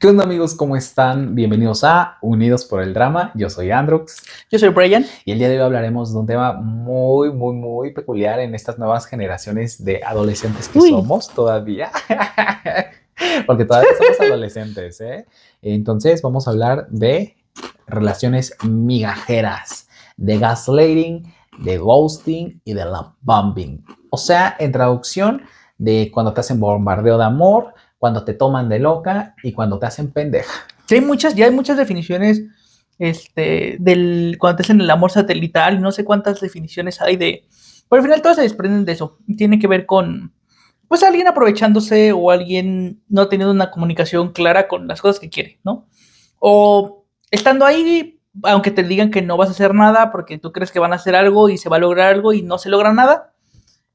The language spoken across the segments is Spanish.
¿Qué onda amigos? ¿Cómo están? Bienvenidos a Unidos por el Drama. Yo soy Androx Yo soy Brian. y el día de hoy hablaremos de un tema muy peculiar en estas nuevas generaciones de adolescentes que Uy, somos todavía. Porque todavía somos adolescentes, ¿eh? Entonces vamos a hablar de relaciones migajeras, de gaslighting, de ghosting y de love bombing. O sea, en traducción, de cuando te hacen bombardeo de amor, cuando te toman de loca y cuando te hacen pendeja. sí ya hay muchas definiciones del cuando te hacen el amor satelital, y no sé cuántas definiciones hay de. Pero al final todas se desprenden de eso. Tiene que ver con pues alguien aprovechándose o alguien no teniendo una comunicación clara con las cosas que quiere, ¿no? O estando ahí, aunque te digan que no vas a hacer nada porque tú crees que van a hacer algo y se va a lograr algo y no se logra nada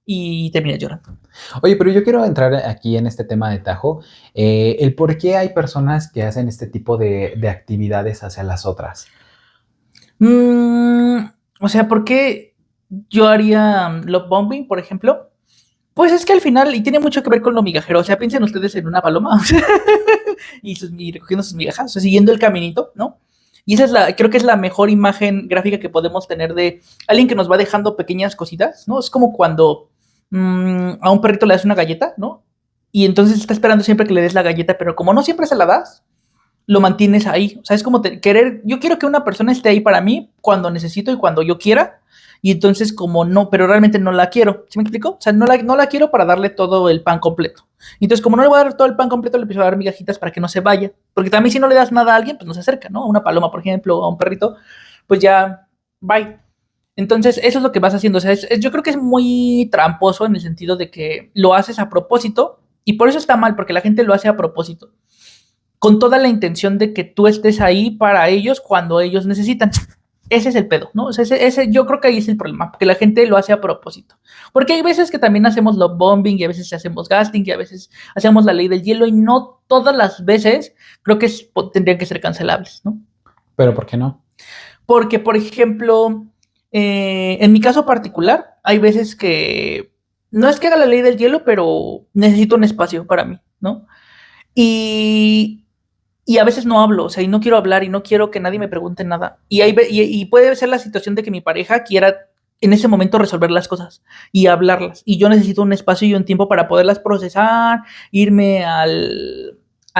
y terminas llorando. Oye, pero yo quiero entrar aquí en este tema de tajo, el por qué hay personas que hacen este tipo de actividades hacia las otras. Mm, o sea, ¿por qué yo haría love bombing, por ejemplo? Pues es que al final, y tiene mucho que ver con lo migajero, o sea, piensen ustedes en una paloma y recogiendo sus migajas, o sea, siguiendo el caminito, ¿no? Y esa es creo que es la mejor imagen gráfica que podemos tener de alguien que nos va dejando pequeñas cositas, ¿no? Es como cuando a un perrito le das una galleta, ¿no? Y entonces está esperando siempre que le des la galleta, pero como no siempre se la das, lo mantienes ahí. O sea, es como querer, yo quiero que una persona esté ahí para mí cuando necesito y cuando yo quiera. Y entonces como no, pero realmente no la quiero. ¿Sí me explico? O sea, no la quiero para darle todo el pan completo. Entonces, como no le voy a dar todo el pan completo, le empiezo a dar migajitas para que no se vaya. Porque también si no le das nada a alguien, pues no se acerca, ¿no? A una paloma, por ejemplo, a un perrito, pues ya, bye. Entonces, eso es lo que vas haciendo. O sea, yo creo que es muy tramposo en el sentido de que lo haces a propósito y por eso está mal, porque la gente lo hace a propósito con toda la intención de que tú estés ahí para ellos cuando ellos necesitan. Ese es el pedo, ¿no? O sea, yo creo que ahí es el problema, porque la gente lo hace a propósito. Porque hay veces que también hacemos love bombing y a veces hacemos gasting y a veces hacemos la ley del hielo y no todas las veces creo que tendrían que ser cancelables, ¿no? Pero ¿por qué no? Porque, por ejemplo, en mi caso particular, hay veces que no es que haga la ley del hielo, pero necesito un espacio para mí, ¿no? Y, y a veces no hablo, o sea, y no quiero hablar y no quiero que nadie me pregunte nada. Y puede ser la situación de que mi pareja quiera en ese momento resolver las cosas y hablarlas. Y yo necesito un espacio y un tiempo para poderlas procesar, irme al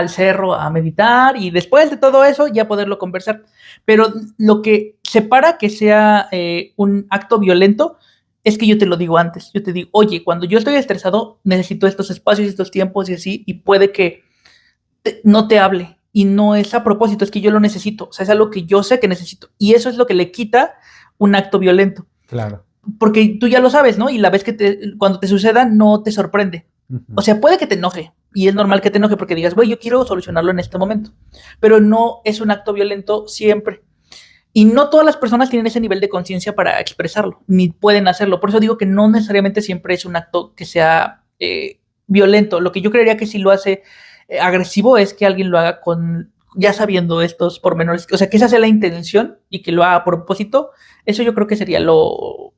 cerro a meditar y después de todo eso ya poderlo conversar. Pero lo que separa que sea un acto violento es que yo te lo digo antes. Yo te digo, oye, cuando yo estoy estresado necesito estos espacios, estos tiempos y así, y puede que no te hable. Y no es a propósito, es que yo lo necesito. O sea, es algo que yo sé que necesito. Y eso es lo que le quita un acto violento. Claro. Porque tú ya lo sabes, ¿no? Y la vez que cuando te suceda no te sorprende. O sea, puede que te enoje. Y es normal que te enoje porque digas, güey, yo quiero solucionarlo en este momento. Pero no es un acto violento siempre. Y no todas las personas tienen ese nivel de conciencia para expresarlo, ni pueden hacerlo. Por eso digo que no necesariamente siempre es un acto que sea violento. Lo que yo creería que sí lo hace agresivo es que alguien lo haga con ya sabiendo estos pormenores, o sea, que esa sea la intención y que lo haga a propósito. Eso yo creo que sería lo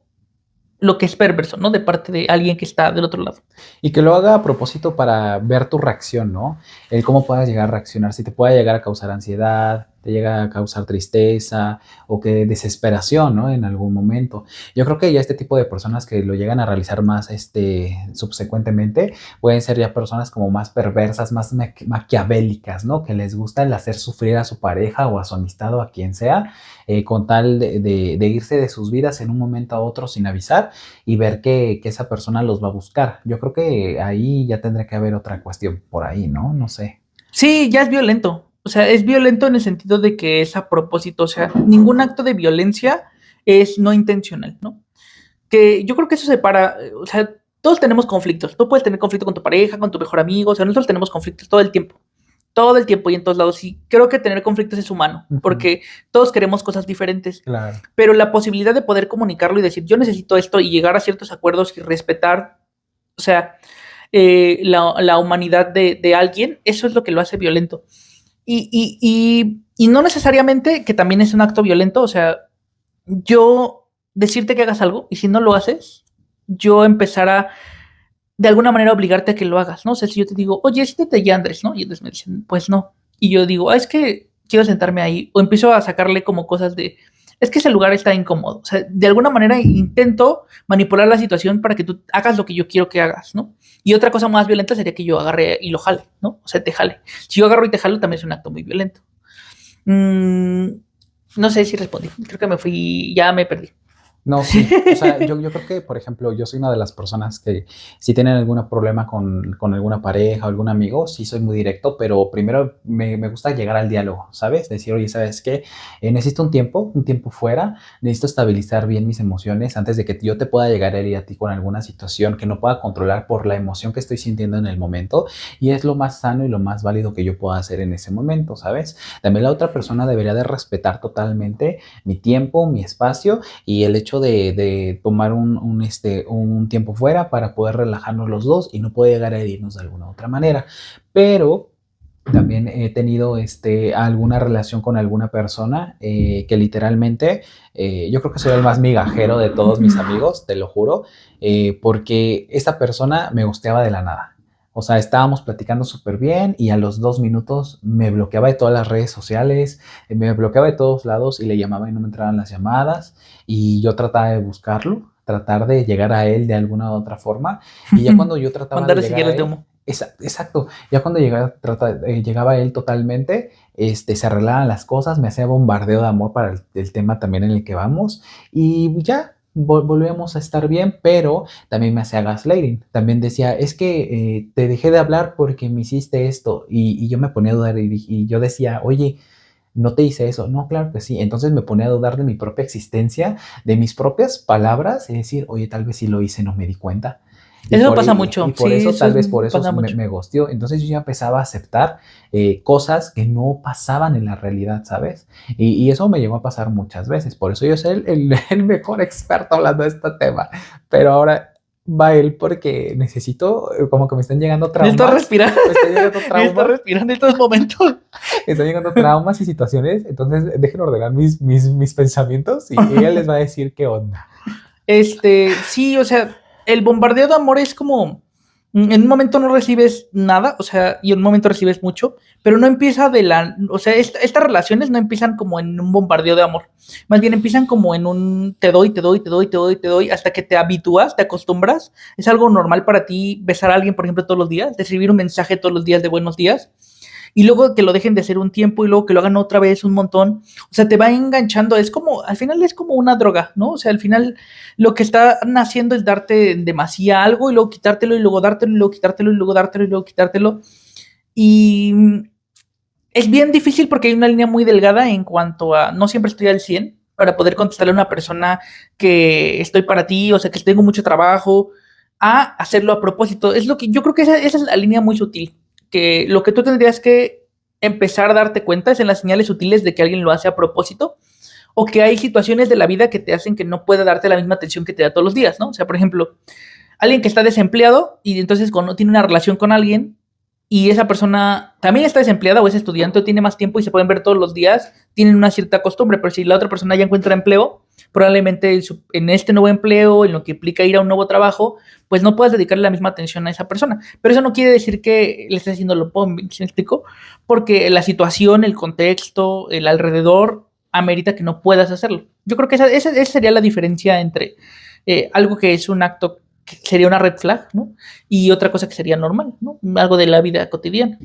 que es perverso, ¿no? De parte de alguien que está del otro lado. Y que lo haga a propósito para ver tu reacción, ¿no? El cómo puedas llegar a reaccionar, si te puede llegar a causar ansiedad, te llega a causar tristeza o que desesperación, ¿no? En algún momento. Yo creo que ya este tipo de personas que lo llegan a realizar más subsecuentemente pueden ser ya personas como más perversas, más maquiavélicas, ¿no? Que les gusta el hacer sufrir a su pareja o a su amistad o a quien sea, con tal de irse de sus vidas en un momento a otro sin avisar y ver que esa persona los va a buscar. Yo creo que ahí ya tendría que haber otra cuestión por ahí, ¿no? No sé. Sí, ya es violento. O sea, es violento en el sentido de que es a propósito. O sea, ningún acto de violencia es no intencional, ¿no? Que yo creo que eso separa, o sea, todos tenemos conflictos. Tú puedes tener conflicto con tu pareja, con tu mejor amigo, o sea, nosotros tenemos conflictos todo el tiempo y en todos lados. Y creo que tener conflictos es humano, porque todos queremos cosas diferentes. Claro. Pero la posibilidad de poder comunicarlo y decir, yo necesito esto y llegar a ciertos acuerdos y respetar, o sea, la humanidad de alguien, eso es lo que lo hace violento. Y no necesariamente que también es un acto violento, o sea, yo decirte que hagas algo y si no lo haces, yo empezar a de alguna manera obligarte a que lo hagas, ¿no? O sea, si yo te digo, oye, ya Andrés, ¿no? Y entonces me dicen, pues no. y yo digo, es que quiero sentarme ahí, o empiezo a sacarle como cosas de, es que ese lugar está incómodo. O sea, de alguna manera intento manipular la situación para que tú hagas lo que yo quiero que hagas, ¿no? Y otra cosa más violenta sería que yo agarre y lo jale, ¿no? O sea, te jale. Si yo agarro y te jalo, también es un acto muy violento. No sé si respondí. Creo que me fui, ya me perdí. No, sí. O sea, yo creo que, por ejemplo, yo soy una de las personas que si tienen algún problema con alguna pareja o algún amigo, sí soy muy directo, pero primero me gusta llegar al diálogo, ¿sabes? Decir, oye, ¿sabes qué? Necesito un tiempo fuera, necesito estabilizar bien mis emociones antes de que yo te pueda llegar a herir a ti con alguna situación que no pueda controlar por la emoción que estoy sintiendo en el momento. Y es lo más sano y lo más válido que yo pueda hacer en ese momento, ¿sabes? También la otra persona debería de respetar totalmente mi tiempo, mi espacio y el hecho de tomar un tiempo fuera para poder relajarnos los dos y no poder llegar a herirnos de alguna otra manera. Pero también he tenido alguna relación con alguna persona que literalmente, yo creo que soy el más migajero de todos mis amigos, te lo juro, porque esta persona me gusteaba de la nada. O sea, estábamos platicando súper bien y a los 2 minutos me bloqueaba de todas las redes sociales, me bloqueaba de todos lados y le llamaba y no me entraban las llamadas y yo trataba de buscarlo, tratar de llegar a él de alguna u otra forma y ya cuando yo trataba de Mandarle llegar a señales de él, humo. exacto, ya cuando llegaba él totalmente, se arreglaban las cosas, me hacía bombardeo de amor para el tema también en el que vamos y ya volvíamos a estar bien, pero también me hacía gaslighting. También decía, es que te dejé de hablar porque me hiciste esto y yo me ponía a dudar y yo decía, oye, no te hice eso. No, claro que sí. Entonces me ponía a dudar de mi propia existencia, de mis propias palabras y decir, oye, tal vez sí lo hice, no me di cuenta. Eso pasa mucho, Y por sí, eso, eso tal vez por eso pasa mucho. me gosteó. Entonces yo ya empezaba a aceptar cosas que no pasaban en la realidad, ¿sabes? Y eso me llegó a pasar muchas veces. Por eso yo soy el mejor experto hablando de este tema. Pero ahora va él porque necesito, como que me están llegando Necesito traumas. respirar. Me están llegando Necesito traumas. respirar en estos momentos. Me están llegando traumas y situaciones. Entonces dejen ordenar mis pensamientos y ella les va a decir qué onda. Sí, o sea, el bombardeo de amor es como, en un momento no recibes nada, o sea, y en un momento recibes mucho, pero no empieza o sea, estas relaciones no empiezan como en un bombardeo de amor, más bien empiezan como en un te doy, te doy, te doy, te doy, te doy, hasta que te habitúas, te acostumbras, es algo normal para ti besar a alguien, por ejemplo, todos los días, recibir un mensaje todos los días de buenos días, y luego que lo dejen de hacer un tiempo y luego que lo hagan otra vez un montón, o sea, te va enganchando, es como, al final es como una droga, ¿no? O sea, al final lo que están haciendo es darte demasía algo y luego quitártelo y luego dártelo y luego quitártelo y luego dártelo y luego quitártelo. Y es bien difícil porque hay una línea muy delgada en cuanto a no siempre estoy al 100 para poder contestarle a una persona que estoy para ti, o sea, que tengo mucho trabajo, a hacerlo a propósito. Es lo que yo creo que esa es la línea muy sutil, que lo que tú tendrías que empezar a darte cuenta es en las señales sutiles de que alguien lo hace a propósito o que hay situaciones de la vida que te hacen que no pueda darte la misma atención que te da todos los días, ¿no? O sea, por ejemplo, alguien que está desempleado y entonces cuando tiene una relación con alguien y esa persona también está desempleada o es estudiante o tiene más tiempo y se pueden ver todos los días, tienen una cierta costumbre, pero si la otra persona ya encuentra empleo, probablemente en este nuevo empleo, en lo que implica ir a un nuevo trabajo, pues no puedas dedicarle la misma atención a esa persona. Pero eso no quiere decir que le estés haciendo lo bombing, ¿sí me explico? Porque la situación, el contexto, el alrededor amerita que no puedas hacerlo. Yo creo que esa sería la diferencia entre algo que es un acto que sería una red flag, ¿no? Y otra cosa que sería normal, ¿no? Algo de la vida cotidiana.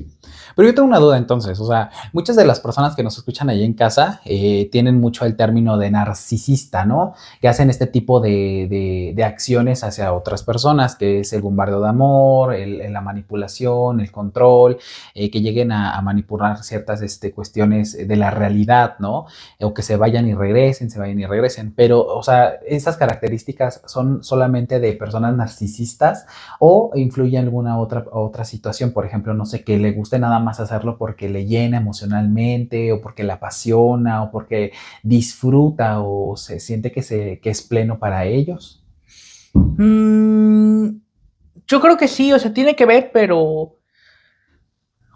Pero yo tengo una duda entonces, o sea, muchas de las personas que nos escuchan ahí en casa tienen mucho el término de narcisista, ¿no? Que hacen este tipo de acciones hacia otras personas, que es el bombardeo de amor, la manipulación, el control, que lleguen a manipular ciertas cuestiones de la realidad, ¿no? O que se vayan y regresen, se vayan y regresen. Pero, o sea, ¿esas características son solamente de personas narcisistas o influye alguna otra situación? Por ejemplo, no sé, que le guste nada más hacerlo porque le llena emocionalmente o porque le apasiona o porque disfruta o se siente que es pleno para ellos. Yo creo que sí, o sea, tiene que ver, pero...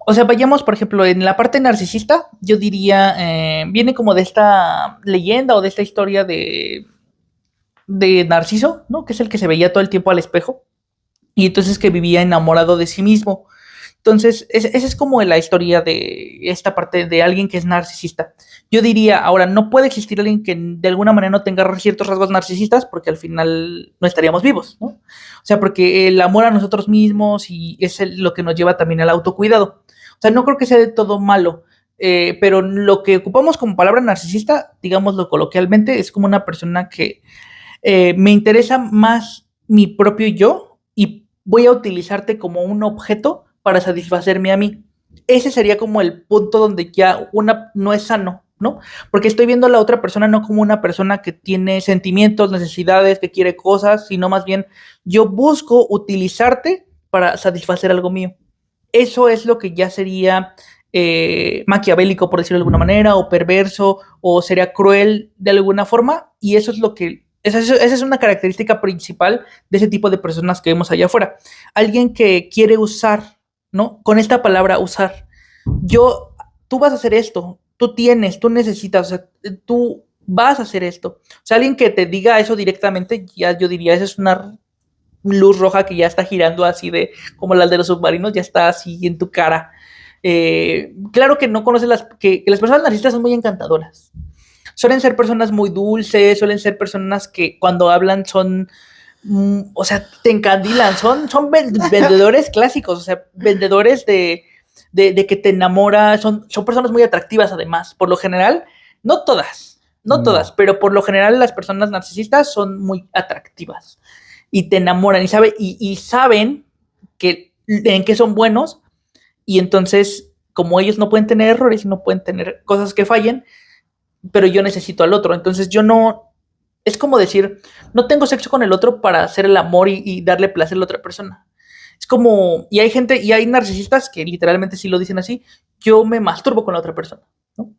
O sea, vayamos, por ejemplo, en la parte narcisista, yo diría, viene como de esta leyenda o de esta historia de Narciso, ¿no? Que es el que se veía todo el tiempo al espejo y entonces que vivía enamorado de sí mismo. Entonces, esa es como la historia de esta parte de alguien que es narcisista. Yo diría, ahora, no puede existir alguien que de alguna manera no tenga ciertos rasgos narcisistas porque al final no estaríamos vivos, ¿no? O sea, porque el amor a nosotros mismos y es lo que nos lleva también al autocuidado. O sea, no creo que sea de todo malo, pero lo que ocupamos como palabra narcisista, digámoslo coloquialmente, es como una persona que me interesa más mi propio yo y voy a utilizarte como un objeto para satisfacerme a mí. Ese sería como el punto donde ya una no es sano, ¿no? Porque estoy viendo a la otra persona no como una persona que tiene sentimientos, necesidades, que quiere cosas, sino más bien yo busco utilizarte para satisfacer algo mío. Eso es lo que ya sería maquiavélico, por decirlo de alguna manera, o perverso, o sería cruel de alguna forma, y eso es lo que esa es una característica principal de ese tipo de personas que vemos allá afuera. Alguien que quiere usar, ¿no? Con esta palabra usar. Tú vas a hacer esto, tú necesitas, o sea, tú vas a hacer esto. O sea, alguien que te diga eso directamente, ya yo diría, esa es una luz roja que ya está girando así de, como la de los submarinos, ya está así en tu cara. Claro que no conoces que las personas narcisistas son muy encantadoras. Suelen ser personas muy dulces, suelen ser personas que cuando hablan son, o sea, te encandilan, son vendedores clásicos, o sea, vendedores de que te enamora, son personas muy atractivas además, por lo general, no todas, No. pero por lo general las personas narcisistas son muy atractivas y te enamoran y saben que, en qué son buenos y entonces, como ellos no pueden tener errores y no pueden tener cosas que fallen, pero yo necesito al otro. Entonces yo no, es como decir, no tengo sexo con el otro para hacer el amor y darle placer a la otra persona. Es como, y hay gente, y hay narcisistas que literalmente sí lo dicen así, yo me masturbo con la otra persona, ¿no?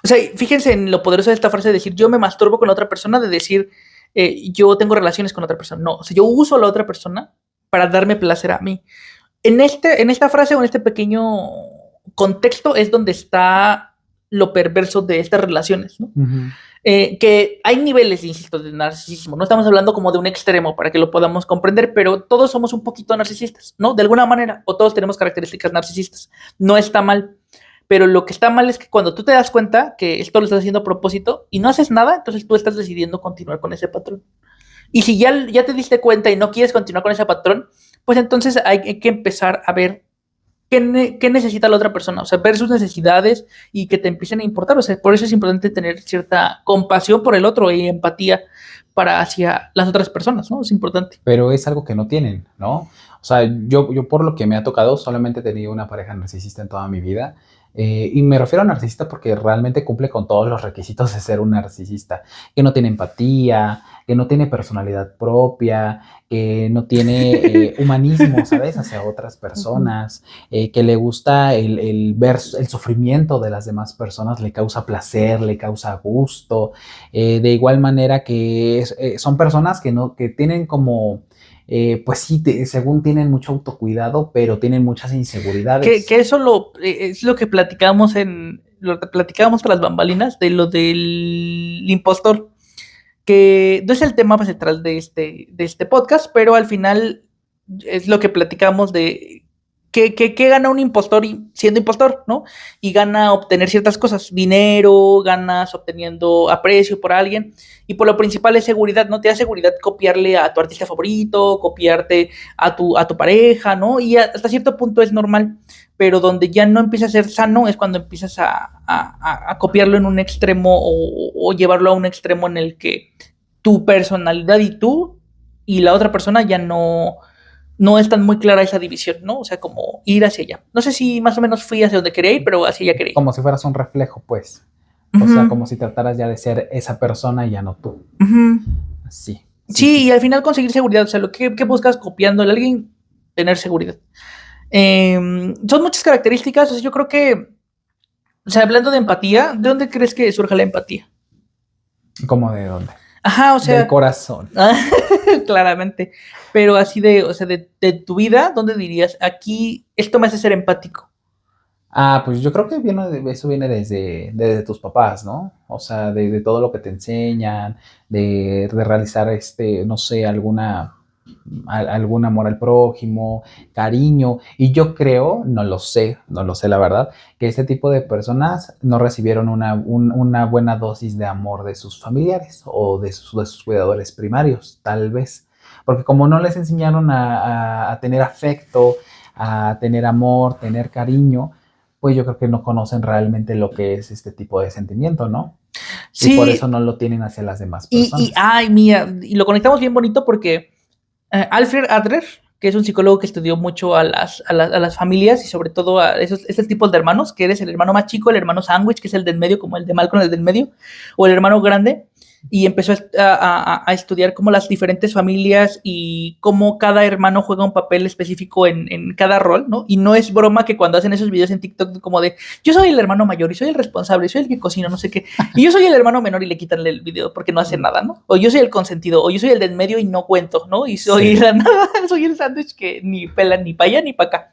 O sea, fíjense en lo poderoso de esta frase de decir, yo me masturbo con la otra persona, de decir, yo tengo relaciones con otra persona. No, o sea, yo uso a la otra persona para darme placer a mí. En esta frase o en este pequeño contexto es donde está lo perverso de estas relaciones, ¿no? Ujú. Que hay niveles, insisto, de narcisismo. No estamos hablando como de un extremo para que lo podamos comprender, pero todos somos un poquito narcisistas, ¿no? De alguna manera, o todos tenemos características narcisistas. No está mal. Pero lo que está mal es que cuando tú te das cuenta que esto lo estás haciendo a propósito y no haces nada, entonces tú estás decidiendo continuar con ese patrón. Y si ya te diste cuenta y no quieres continuar con ese patrón, pues entonces hay que empezar a ver qué necesita la otra persona, o sea, ver sus necesidades y que te empiecen a importar. O sea, por eso es importante tener cierta compasión por el otro y empatía para hacia las otras personas, ¿no? Es importante. Pero es algo que no tienen, ¿no? O sea, yo por lo que me ha tocado, solamente he tenido una pareja narcisista en toda mi vida. Y me refiero a narcisista porque realmente cumple con todos los requisitos de ser un narcisista, que no tiene empatía, que no tiene personalidad propia, que no tiene humanismo, ¿sabes? Hacia otras personas, que le gusta el ver el sufrimiento de las demás personas, le causa placer, le causa gusto. De igual manera que son personas que tienen como pues sí, según tienen mucho autocuidado, pero tienen muchas inseguridades. Que eso es lo que platicábamos tras las bambalinas de lo del impostor, que no es el tema central de este podcast, pero al final es lo que platicamos de que gana un impostor siendo impostor, ¿no? Y gana obtener ciertas cosas, dinero, ganas obteniendo aprecio por alguien, y por lo principal es seguridad, ¿no? Te da seguridad copiarle a tu artista favorito, copiarte a tu pareja, ¿no? Y hasta cierto punto es normal, pero donde ya no empieza a ser sano es cuando empiezas a copiarlo en un extremo o llevarlo a un extremo en el que tu personalidad y tú y la otra persona ya no es tan muy clara esa división, ¿no? O sea, como ir hacia allá. No sé si más o menos fui hacia donde quería ir, pero hacia allá quería ir. Como si fueras un reflejo, pues. O sea, como si trataras ya de ser esa persona y ya no tú. Sí. Sí, y al final conseguir seguridad. O sea, ¿qué buscas copiando a alguien? Tener seguridad. Son muchas características. O sea, yo creo que, o sea, hablando de empatía, ¿de dónde crees que surja la empatía? ¿Cómo de dónde? Ajá, o Del sea, corazón. claramente. Pero así o sea, de tu vida, ¿dónde dirías? Aquí, esto me hace ser empático. Pues yo creo que eso viene desde tus papás, ¿no? O sea, de todo lo que te enseñan, de realizar, no sé, alguna algún amor al prójimo, cariño, y yo creo, no lo sé la verdad, que este tipo de personas no recibieron una buena dosis de amor de sus familiares o de sus cuidadores primarios, tal vez, porque como no les enseñaron a tener afecto, a tener amor, tener cariño, pues yo creo que no conocen realmente lo que es este tipo de sentimiento, ¿no? Y por eso Sí, no lo tienen hacia las demás y personas. ay, mía, y lo conectamos bien bonito porque Alfred Adler, que es un psicólogo que estudió mucho a las familias y sobre todo a esos tipos de hermanos, que eres el hermano más chico, el hermano sándwich, que es el del medio, como el de Malcolm, el del medio, o el hermano grande, y empezó a estudiar como las diferentes familias y cómo cada hermano juega un papel específico en cada rol, ¿no? Y no es broma que cuando hacen esos videos en TikTok como de, yo soy el hermano mayor y soy el responsable, y soy el que cocina, no sé qué, y yo soy el hermano menor y le quitan el video porque no hace nada, ¿no? O yo soy el consentido, o yo soy el del medio y no cuento, ¿no? Y soy Sí, la nada, soy el sándwich que ni pela ni para allá ni para acá.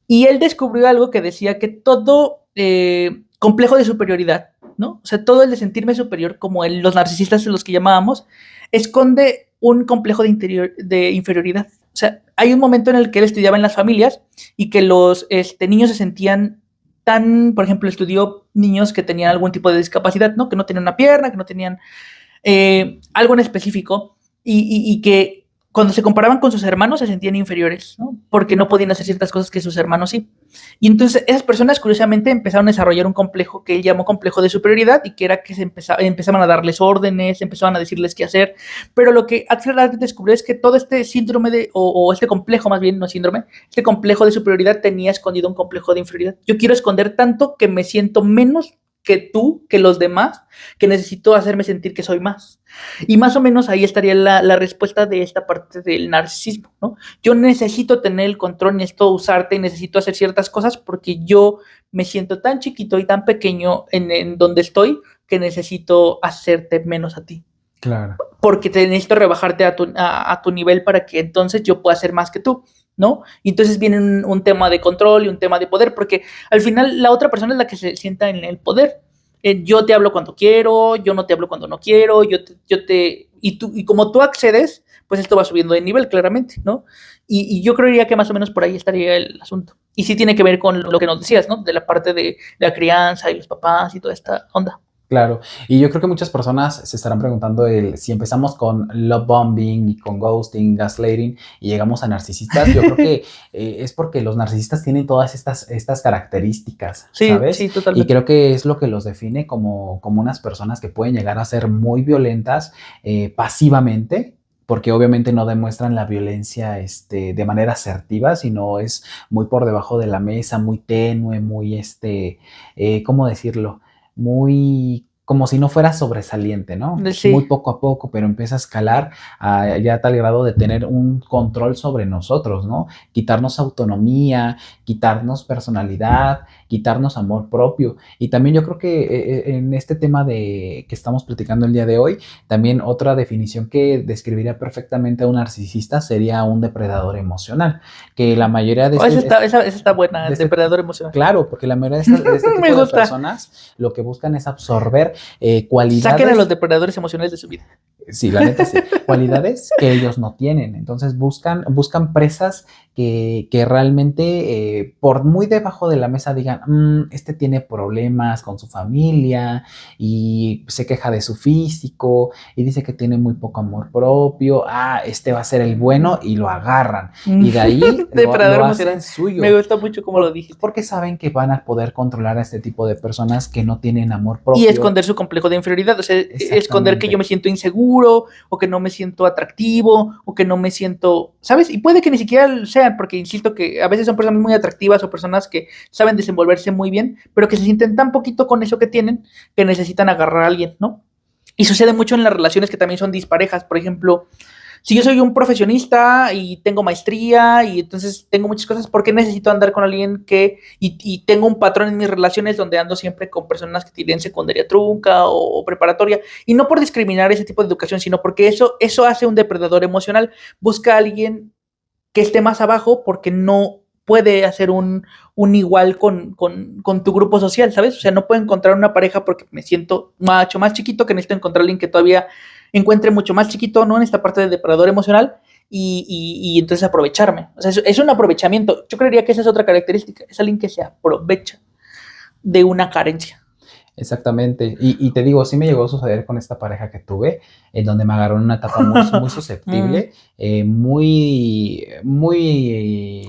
Y él descubrió algo que decía que todo complejo de superioridad, ¿no? O sea, todo el de sentirme superior, como los narcisistas, los que llamábamos, esconde un complejo de inferioridad. O sea, hay un momento en el que él estudiaba en las familias y que los niños se sentían por ejemplo, estudió niños que tenían algún tipo de discapacidad, ¿no? Que no tenían una pierna, que no tenían algo en específico y que cuando se comparaban con sus hermanos se sentían inferiores, ¿no? Porque no podían hacer ciertas cosas que sus hermanos sí. Y entonces esas personas curiosamente empezaron a desarrollar un complejo que él llamó complejo de superioridad y que era que empezaban a darles órdenes, empezaban a decirles qué hacer, pero lo que Axel descubrió es que todo este síndrome o este complejo más bien, no síndrome, este complejo de superioridad tenía escondido un complejo de inferioridad. Yo quiero esconder tanto que me siento menos que tú, que los demás, que necesito hacerme sentir que soy más. Y más o menos ahí estaría la respuesta de esta parte del narcisismo, ¿no? Yo necesito tener el control, necesito usarte, necesito hacer ciertas cosas porque yo me siento tan chiquito y tan pequeño en donde estoy que necesito hacerte menos a ti. claro. Porque te necesito rebajarte a tu nivel para que entonces yo pueda ser más que tú, ¿no? Y entonces viene un tema de control y un tema de poder, porque al final la otra persona es la que se sienta en el poder. Yo te hablo cuando quiero, yo no te hablo cuando no quiero, y como tú accedes, pues esto va subiendo de nivel, claramente, ¿no? Y yo creería que más o menos por ahí estaría el asunto. Y sí tiene que ver con lo que nos decías, ¿no? De la parte de la crianza y los papás y toda esta onda. Claro, y yo creo que muchas personas se estarán preguntando si empezamos con love bombing y con ghosting, gaslighting y llegamos a narcisistas. Yo creo que es porque los narcisistas tienen todas estas características, Sí, ¿sabes? sí, Y totalmente. creo que es lo que los define como unas personas que pueden llegar a ser muy violentas pasivamente. Porque obviamente no demuestran la violencia de manera asertiva, sino es muy por debajo de la mesa, muy tenue, muy ¿cómo decirlo? Muy como si no fuera sobresaliente, ¿no? Muy Sí, poco a poco, pero empieza a escalar ya a tal grado de tener un control sobre nosotros, ¿no? Quitarnos autonomía, quitarnos personalidad, quitarnos amor propio. Y también yo creo que en este tema que estamos platicando el día de hoy, también otra definición que describiría perfectamente a un narcisista sería un depredador emocional, que la mayoría de oh, esa está buena, de el este depredador emocional. claro, porque la mayoría de este Me tipo de gusta. personas lo que buscan es absorber Saquen a los cualidades, depredadores emocionales de su vida. sí, la neta sí, cualidades que ellos no tienen. Entonces buscan presas que realmente por muy debajo de la mesa digan, este tiene problemas con su familia y se queja de su físico y dice que tiene muy poco amor propio, este va a ser el bueno y lo agarran y de ahí Depredador lo emocional. hacen Me suyo. gusta mucho cómo lo dijiste. Porque saben que van a poder controlar a este tipo de personas que no tienen amor Y propio. esconder su complejo de inferioridad, o sea, esconder que yo Exactamente. me siento inseguro, o que no me siento atractivo, o que no me siento, ¿sabes? Y puede que ni siquiera sean, porque insisto que a veces son personas muy atractivas o personas que saben desenvolverse muy bien, pero que se sienten tan poquito con eso que tienen que necesitan agarrar a alguien, ¿no? Y sucede mucho en las relaciones que también son disparejas, por ejemplo, si yo soy un profesionista y tengo maestría y entonces tengo muchas cosas, ¿por qué necesito andar con alguien y tengo un patrón en mis relaciones donde ando siempre con personas que tienen secundaria trunca o preparatoria? Y no por discriminar ese tipo de educación, sino porque eso hace un depredador emocional. Busca a alguien que esté más abajo porque no puede hacer un igual con tu grupo social, ¿sabes? O sea, no puedo encontrar una pareja porque me siento mucho más chiquito, que necesito encontrar a alguien que todavía encuentre mucho más chiquito, ¿no? En esta parte del depredador emocional. y entonces aprovecharme. O sea, es un aprovechamiento. Yo creería que esa es otra característica. Es alguien que se aprovecha de una carencia. Exactamente. Y te digo, sí me llegó a suceder con esta pareja que tuve, en donde me agarró en una etapa muy susceptible, muy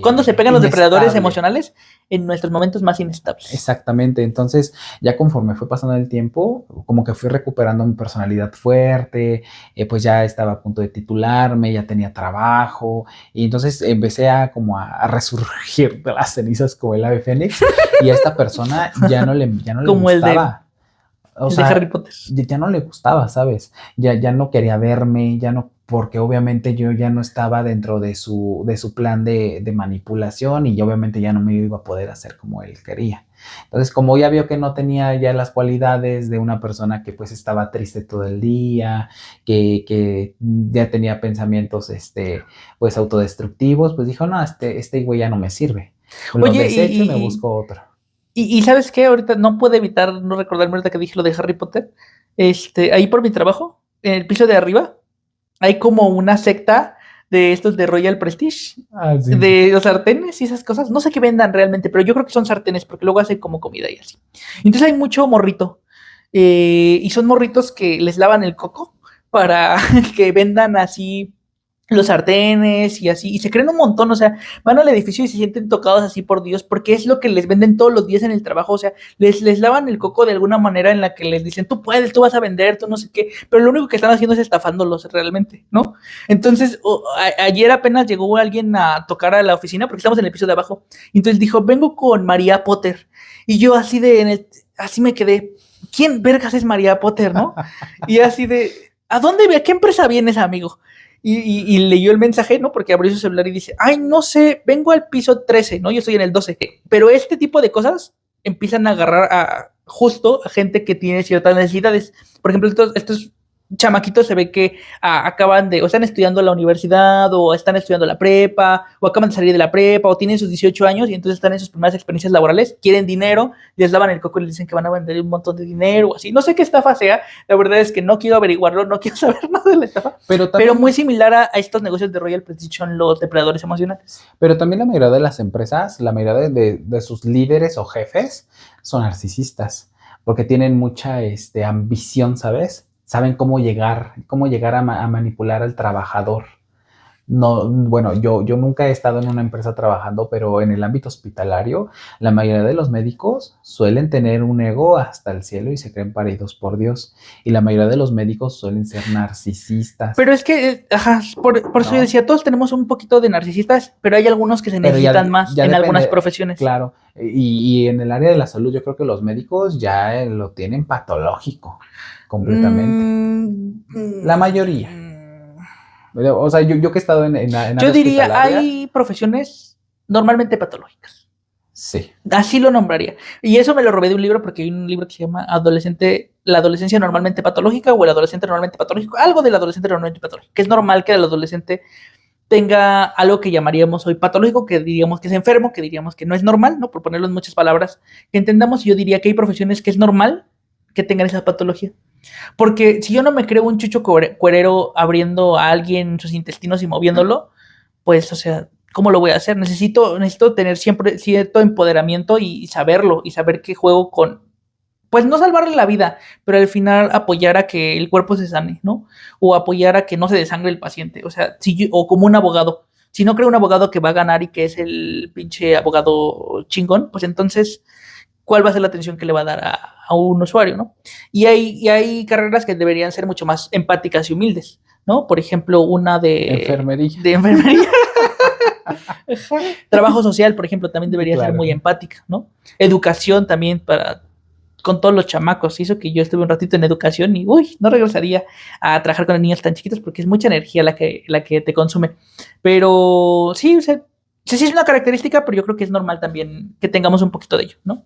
Cuando se pegan los depredadores inestable. emocionales en nuestros momentos más inestables. Exactamente. Entonces, ya conforme fue pasando el tiempo, como que fui recuperando mi personalidad fuerte, pues ya estaba a punto de titularme, ya tenía trabajo, y entonces empecé a como a resurgir de las cenizas como el ave fénix, y a esta persona ya no le Como gustaba. O el de Harry sea, Potter. ya no le gustaba, ¿sabes? Ya no quería verme, ya no, porque obviamente yo ya no estaba dentro de su plan de manipulación y obviamente ya no me iba a poder hacer como él quería. Entonces, como ya vio que no tenía ya las cualidades de una persona que pues estaba triste todo el día, que ya tenía pensamientos, pues autodestructivos, pues dijo, no, este güey ya no me sirve. Lo Oye, desecho y me busco otro. y ¿sabes qué? Ahorita no puedo evitar no recordarme ahorita que dije lo de Harry Potter. Ahí por mi trabajo, en el piso de arriba, hay como una secta de estos de Royal Prestige, Ah, sí. de los sartenes y esas cosas. No sé qué vendan realmente, pero yo creo que son sartenes porque luego hacen como comida y así. Entonces hay mucho morrito. Y son morritos que les lavan el coco para que vendan así los sartenes y así, y se creen un montón, o sea, van al edificio y se sienten tocados así por Dios, porque es lo que les venden todos los días en el trabajo, o sea, les lavan el coco de alguna manera en la que les dicen, tú puedes, tú vas a vender, tú no sé qué, pero lo único que están haciendo es estafándolos realmente, ¿no? Entonces, ayer apenas llegó alguien a tocar a la oficina, porque estamos en el piso de abajo, y entonces dijo, vengo con María Potter, y yo así así me quedé, ¿quién vergas es María Potter, no? Y así de, ¿a qué empresa vienes, amigo? Y leyó el mensaje, ¿no? Porque abrió su celular y dice, ay, no sé, vengo al piso 13, ¿no? Yo estoy en el 12. Pero este tipo de cosas empiezan a agarrar justo a gente que tiene ciertas necesidades. Por ejemplo, estos chamaquitos se ve que acaban de, o están estudiando la universidad, o están estudiando la prepa, o acaban de salir de la prepa, o tienen sus 18 años y entonces están en sus primeras experiencias laborales, quieren dinero, les lavan el coco y les dicen que van a vender un montón de dinero, o así. No sé qué estafa sea, la verdad es que no quiero averiguarlo, no quiero saber nada de la estafa, pero muy similar a estos negocios de Royal Prestige son los depredadores emocionales. Pero también la mayoría de las empresas, la mayoría de sus líderes o jefes son narcisistas, porque tienen mucha ambición, ¿sabes? Saben cómo llegar a manipular al trabajador. No, bueno, yo nunca he estado en una empresa trabajando, pero en el ámbito hospitalario, la mayoría de los médicos suelen tener un ego hasta el cielo y se creen paridos por Dios. Y la mayoría de los médicos suelen ser narcisistas. Pero es que, ajá, por eso yo ¿No? decía, todos tenemos un poquito de narcisistas, pero hay algunos que se Pero necesitan más ya en algunas depende, profesiones. claro. Y en el área de la salud, yo creo que los médicos ya lo tienen patológico completamente. La mayoría. O sea, yo que he estado en Yo área diría, hospitalaria, hay profesiones normalmente patológicas. sí. Así lo nombraría. Y eso me lo robé de un libro porque hay un libro que se llama La adolescencia normalmente patológica o el adolescente normalmente patológico. Algo del adolescente normalmente patológico. Que es normal que el adolescente tenga algo que llamaríamos hoy patológico, que diríamos que es enfermo, que diríamos que no es normal, ¿no? Por ponerlo en muchas palabras que entendamos. Yo diría que hay profesiones que es normal que tengan esa patología. Porque si yo no me creo un chucho cuerero abriendo a alguien sus intestinos y moviéndolo, pues, o sea, ¿cómo lo voy a hacer? Necesito tener siempre cierto empoderamiento y saberlo, y saber que juego con, pues no salvarle la vida, pero al final apoyar a que el cuerpo se sane, ¿no? O apoyar a que no se desangre el paciente, o sea, o como un abogado. Si no creo un abogado que va a ganar y que es el pinche abogado chingón, pues entonces, ¿cuál va a ser la atención que le va a dar a un usuario, ¿no? Y hay carreras que deberían ser mucho más empáticas y humildes, ¿no? Por ejemplo, una Enfermería. de enfermería. Trabajo social, por ejemplo, también debería ser muy empática, ¿no? Educación también con todos los chamacos. Hizo que yo estuve un ratito en educación y, uy, no regresaría a trabajar con niños tan chiquitos porque es mucha energía la que te consume. Pero sí, o sea, sí es una característica, pero yo creo que es normal también que tengamos un poquito de ello, ¿no?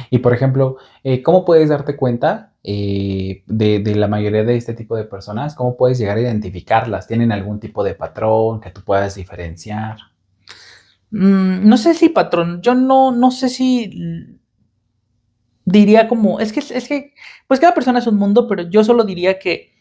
Y por ejemplo, ¿cómo puedes darte cuenta de la mayoría de este tipo de personas? ¿Cómo puedes llegar a identificarlas? ¿Tienen algún tipo de patrón que tú puedas diferenciar? No sé si patrón, yo no sé si diría como, es que, pues cada persona es un mundo, pero yo solo diría que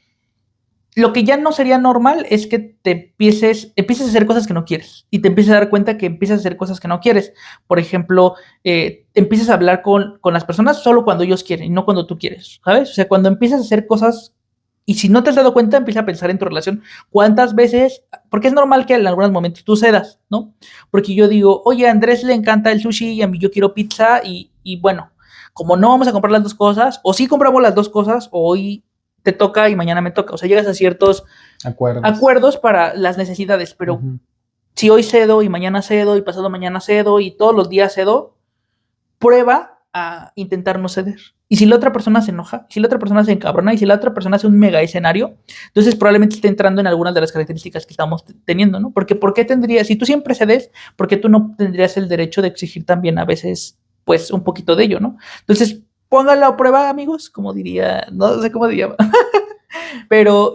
Lo que ya no sería normal es que empieces a hacer cosas que no quieres y te empieces a dar cuenta que empiezas a hacer cosas que no quieres. Por ejemplo, empiezas a hablar con las personas solo cuando ellos quieren y no cuando tú quieres, ¿sabes? O sea, cuando empiezas a hacer cosas y si no te has dado cuenta, empieza a pensar en tu relación. ¿Cuántas veces? Porque es normal que en algunos momentos tú cedas, ¿no? Porque yo digo, oye, a Andrés le encanta el sushi y a mí yo quiero pizza y bueno, como no vamos a comprar las dos cosas, o sí compramos las dos cosas, o hoy te toca y mañana me toca. O sea, llegas a ciertos acuerdos para las necesidades, pero si hoy cedo y mañana cedo y pasado mañana cedo y todos los días cedo, prueba a intentar no ceder. Y si la otra persona se enoja, si la otra persona se encabrona y si la otra persona hace un mega escenario, entonces probablemente esté entrando en algunas de las características que estamos teniendo, ¿no? Porque ¿por qué tendrías, si tú siempre cedes, por qué tú no tendrías el derecho de exigir también a veces, pues, un poquito de ello, ¿no? Entonces, pónganlo a prueba, amigos, como diría, no sé cómo diría, pero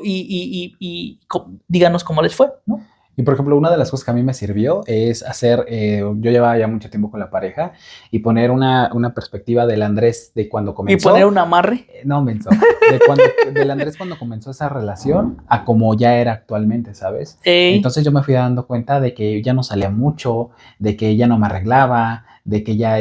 díganos cómo les fue, ¿no? Y por ejemplo, una de las cosas que a mí me sirvió es hacer, yo llevaba ya mucho tiempo con la pareja y poner una perspectiva del Andrés de cuando comenzó. ¿Y poner un amarre? No, menso. Del Andrés cuando comenzó esa relación a como ya era actualmente, ¿sabes? Entonces yo me fui dando cuenta de que ya no salía mucho, de que ya no me arreglaba, de que ya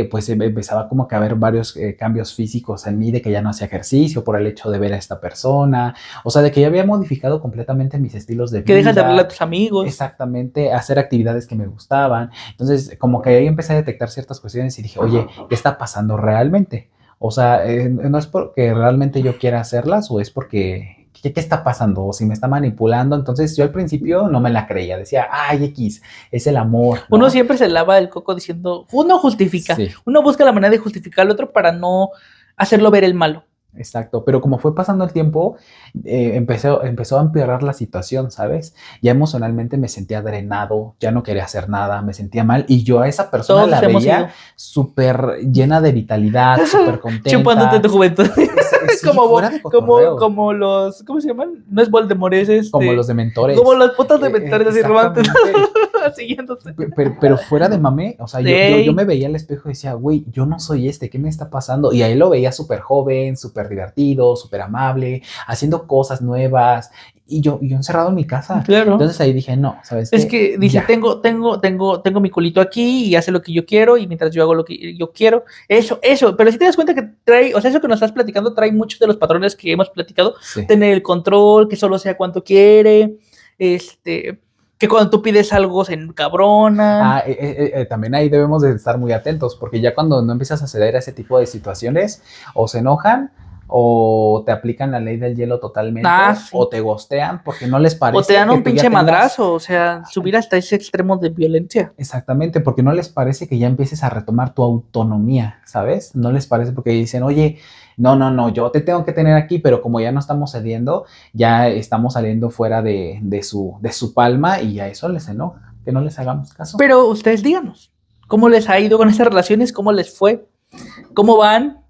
pues empezaba como que a haber varios cambios físicos en mí, de que ya no hacía ejercicio por el hecho de ver a esta persona, o sea, de que ya había modificado completamente mis estilos de vida. Que dejas de hablar a tus amigos. Exactamente, hacer actividades que me gustaban. Entonces, como que ahí empecé a detectar ciertas cuestiones y dije, oye, ¿qué está pasando realmente? O sea, no es porque realmente yo quiera hacerlas o es porque... ¿Qué está pasando? O si me está manipulando. Entonces yo al principio no me la creía. Decía, ay, X, es el amor, ¿no? Uno siempre se lava el coco diciendo, uno justifica. Sí. Uno busca la manera de justificar al otro para no hacerlo ver el malo. Exacto, pero como fue pasando el tiempo, empezó a empeorar la situación, ¿sabes? Ya emocionalmente me sentía drenado, ya no quería hacer nada, me sentía mal y yo a esa persona todos la veía súper llena de vitalidad, súper contenta. Chupándote tu juventud. Sí, como los, ¿cómo se llaman? No es Voldemort, es como los dementores. Como las putas dementores así romantes. Siguiéndose. Pero fuera de mame, o sea, yo me veía al espejo y decía, güey, yo no soy ¿qué me está pasando? Y ahí lo veía súper joven, súper divertido, súper amable, haciendo cosas nuevas, y yo encerrado en mi casa. Claro. Entonces ahí dije, no, ¿sabes qué? Es que dice, tengo mi culito aquí y hace lo que yo quiero y mientras yo hago lo que yo quiero, eso, pero si te das cuenta que trae, o sea, eso que nos estás platicando trae muchos de los patrones que hemos platicado, sí. Tener el control, que solo sea cuanto quiere, que cuando tú pides algo se encabrona. También ahí debemos de estar muy atentos, porque ya cuando no empiezas a ceder a ese tipo de situaciones, o se enojan, o te aplican la ley del hielo totalmente, sí. O te gostean porque no les parece. O te dan un pinche madrazo, o sea, subir hasta ese extremo de violencia. Exactamente, porque no les parece que ya empieces a retomar tu autonomía, ¿sabes? No les parece porque dicen, oye, no, yo te tengo que tener aquí, pero como ya no estamos cediendo, ya estamos saliendo fuera de su palma y a eso les enoja, que no les hagamos caso. Pero ustedes díganos, ¿cómo les ha ido con estas relaciones? ¿Cómo les fue? ¿Cómo van?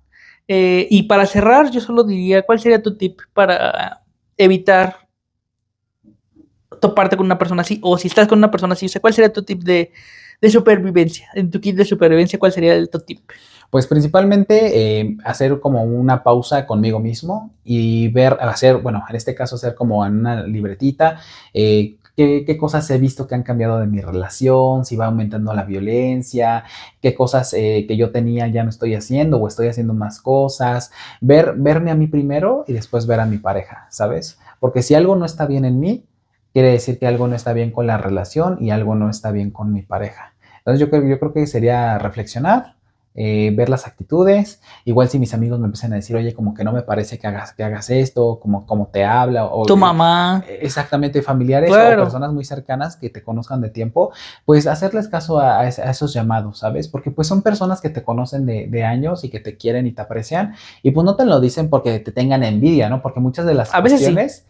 Y para cerrar, yo solo diría, ¿cuál sería tu tip para evitar toparte con una persona así? O si estás con una persona así, o sea, ¿cuál sería tu tip de supervivencia? En tu kit de supervivencia, ¿cuál sería tu tip? Pues principalmente hacer como una pausa conmigo mismo y en este caso hacer como en una libretita, qué cosas he visto que han cambiado de mi relación, si va aumentando la violencia, qué cosas que yo tenía ya no estoy haciendo o estoy haciendo más cosas, verme a mí primero y después ver a mi pareja, ¿sabes? Porque si algo no está bien en mí, quiere decir que algo no está bien con la relación y algo no está bien con mi pareja. Entonces yo creo que sería reflexionar, ver las actitudes, igual si mis amigos me empiezan a decir, oye, como que no me parece que hagas esto, como te habla, o tu mamá, exactamente, familiares, claro. O personas muy cercanas que te conozcan de tiempo, pues hacerles caso a esos llamados, ¿sabes? Porque pues son personas que te conocen de años y que te quieren y te aprecian, y pues no te lo dicen porque te tengan envidia, ¿no? Porque muchas de las cuestiones, sí.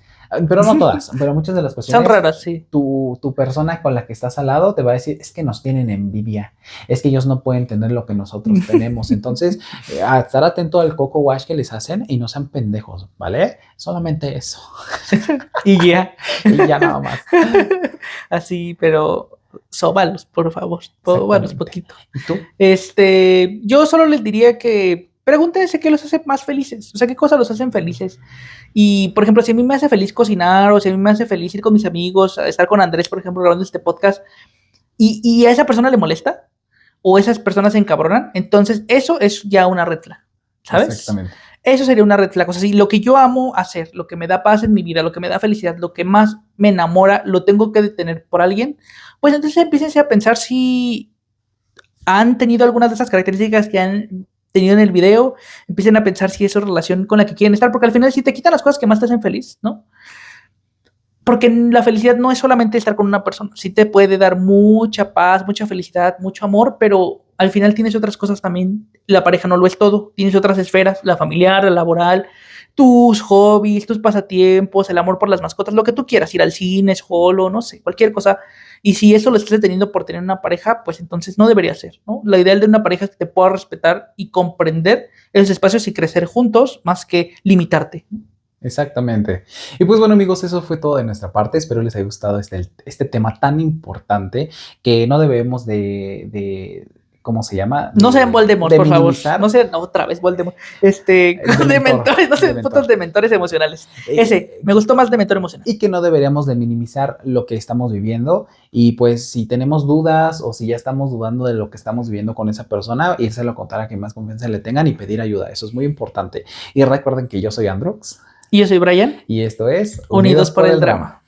Pero no todas, pero muchas de las cuestiones son raras, sí. Tu persona con la que estás al lado te va a decir, es que nos tienen envidia, es que ellos no pueden tener lo que nosotros tenemos. Entonces, a estar atento al coco wash que les hacen y no sean pendejos, ¿vale? Solamente eso. Y ya. Y ya nada más. Así, pero sóbalos, por favor. Sóbalos poquito. ¿Y tú? Yo solo les diría que Pregúntense qué los hace más felices, o sea, qué cosas los hacen felices. Y, por ejemplo, si a mí me hace feliz cocinar, o si a mí me hace feliz ir con mis amigos, a estar con Andrés, por ejemplo, grabando este podcast, y a esa persona le molesta, o esas personas se encabronan, entonces eso es ya una red flag, ¿sabes? Exactamente. Eso sería una red flag. O sea, si lo que yo amo hacer, lo que me da paz en mi vida, lo que me da felicidad, lo que más me enamora, lo tengo que detener por alguien, pues entonces empiecen a pensar si han tenido algunas de esas características que han tenido en el video, empiecen a pensar si eso es relación con la que quieren estar, porque al final si te quitan las cosas que más te hacen feliz, ¿no? Porque la felicidad no es solamente estar con una persona, sí te puede dar mucha paz, mucha felicidad, mucho amor, pero al final tienes otras cosas también. La pareja no lo es todo, tienes otras esferas, la familiar, la laboral, tus hobbies, tus pasatiempos, el amor por las mascotas, lo que tú quieras, ir al cine, solo, no sé, cualquier cosa. Y si eso lo estás teniendo por tener una pareja, pues entonces no debería ser, ¿no? La ideal de una pareja es que te pueda respetar y comprender esos espacios y crecer juntos más que limitarte. Exactamente. Y pues bueno, amigos, eso fue todo de nuestra parte. Espero les haya gustado este tema tan importante que no debemos ¿cómo se llama? No sean Voldemort, de por favor. minimizar. No sean otra vez Voldemort. De mentores, no sean fotos de mentores emocionales. Me gustó más de mentor emocional. Y que no deberíamos de minimizar lo que estamos viviendo. Y pues si tenemos dudas o si ya estamos dudando de lo que estamos viviendo con esa persona, írselo a contar a quien más confianza le tengan y pedir ayuda. Eso es muy importante. Y recuerden que yo soy Androx. Y yo soy Brian. Y esto es Unidos por el Drama.